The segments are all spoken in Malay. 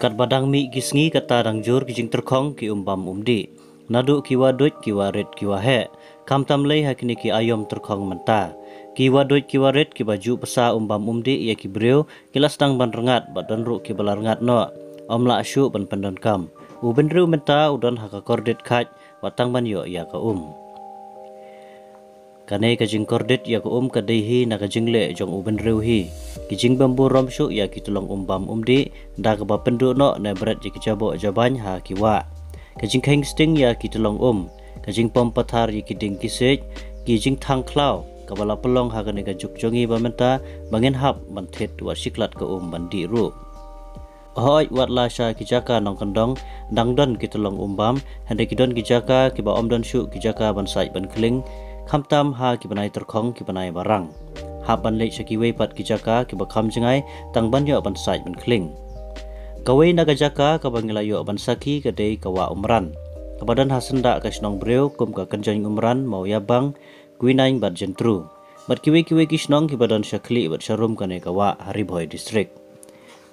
Kat badang mi gisngi kata dang jur kijing terkong ki umbam umdi. Nadu ki wadut ki warit ki wahe. Kam tam lei hakini ki ayom terkong menta. Ki wadut ki warit ki baju pesa umbam umdi ya ki breu kilas dang ban rengat badan ru ki bala rengat no. Om la asyu ban pendon kam. Uben reu menta udon haka kordit kaj watang ban yo ya ka Kanai kajing kordit ya ka kadehi na kajing le jong uben reu hi. Kijing bambu romsyu ya ki tulong umbam umdi da ka ba pendu no na berat ji kijabo jabany ha kiwa. Kajing keng sting ya ki tulong kajing pom pathar ya ki ding kisej kijing thang klau kabala pelong ha kanai ka jukjongi ba menta bangin hap ban thet wa siklat ka bandi ru. Hoi wat la sha kijaka nong kandong dangdon ki tulong umbam hande kidon kijaka ki ba omdon syu kijaka ban sai ban kling kamtam ha ki banai terkong ki banai barang. Haban lek syaki pat kijaka ki bakam jengai tang ban yo ban sai ban kling. Kawai naga jaka ka bangila yo ban saki kadai kawa umran. Kabadan hasenda ka snong breu kum ka kanjang umran mau yabang kuinaing bat jentru. Bat kiwe ki snong ki badan syakli bat syarum kanai kawa Hariboy district.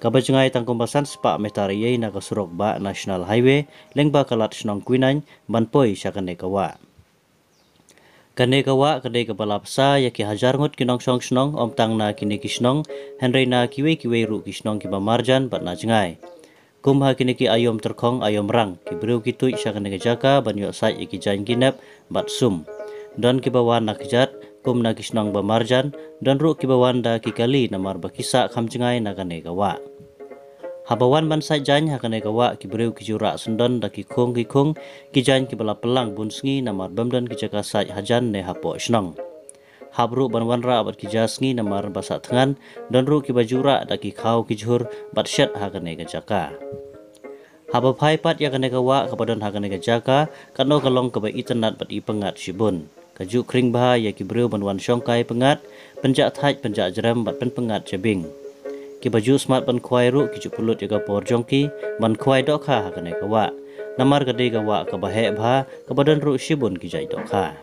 Kabajengai tang kumbasan sepak metariye naga surok ba national highway lengba kalat snong kuinaing ban poi syakane kawa. Kanai kawa kadai kepala pesa ya ki hajar ngut kinong song snong om tang na kini kisnong henry na kiwe ru kisnong ki marjan bat na jengai. Kum ha kini ki ayom terkong ayom rang ki breu ki tui syakane jaka ban yo sai ki jain kinep bat sum. Dan ki bawan na kijat kum na kisnong ba marjan dan ru ki bawan da ki kali namar bakisa kham jengai na kanai kawa. Habawan ban sai jan hakane kawa ki breu ki jura sendon da ki khong ki jan ki bala pelang bunsngi namar bamdan ki jaka sai hajan ne hapo snong. Habru ban wanra bat ki jasngi namar basa thengan dan ru ki bajura da ki khau ki jhur bat syat hakane ka jaka. Haba phai pat ya kane kawa kapadon hakane ka jaka kano kalong ka ba internet bat i pengat sibun. Kaju kring bah ya ki breu ban wan syongkai pengat penjak thaj penjak jeram bat pengat jabing. Ki baju smart ban kwai ru ki pulut jaga por jongki ban kwai dok kha hakane kawa namar gade kawa ka bahe bha ka badan ru shibun ki jai dok kha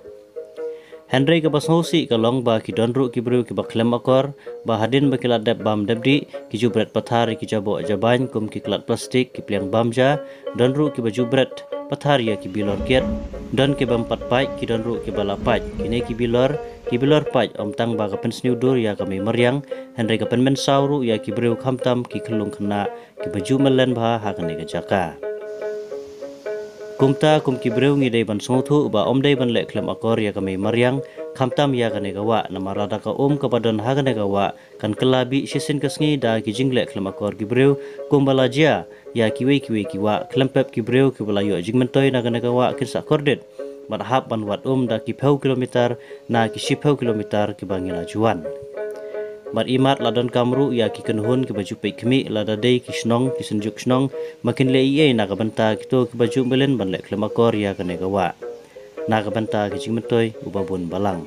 Henry ka basausi ka long ba ki don ru ki bru ki baklem akor ba hadin ba kilat deb bam debdi ki ju bret pathar ki jabo jaban kum ki klat plastik ki pliang bamja don ru ki baju bret pathar ya ki bilor kiat don ki bam pat pai ki don ru ki bala pai kine ki bilor pai om tang ba ka pensniu dur ya kami meriang Henry ka penmen sauru ya ki breu khamtam ki khlung khna ki baju melen bha ha kane ka jaka kumta kum ki breu ngi dei ban songthu ba om dei ban le khlem akor ya kami meriang khamtam ya kane ka wa namarada ka ka badan ha kane ka wa kan kelabi sisin kasngi da ki jingle khlem akor ki breu kum balajia ya kiwe ki wa klempep ki breu ki balayo jingmentoi na kane ka wa kinsa kordit bat hap ban wat da ki 10 kilometer na ki 10 kilometer ki bangila juan. Bat imat ladon kamru ya ki kenhun ki baju pe kemi lada dei ki snong ki senjuk snong makin le ie na ka banta ki to ki baju belen ban le klemakor ya kane kawa na ka banta ki jingmentoi ubabun balang.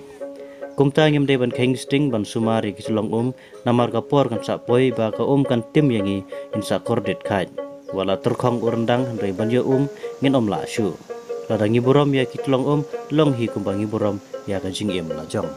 Kumta ngim dei ban kheng sting ban sumari ki sulong namar ka por kan sa poi ba ka kan tim yangi insa kordit khai wala terkhong urendang handai ban yo ngin la syu. Lada ngiburom ya ki tulong long hi kumbangi burom ya ka jing la jong.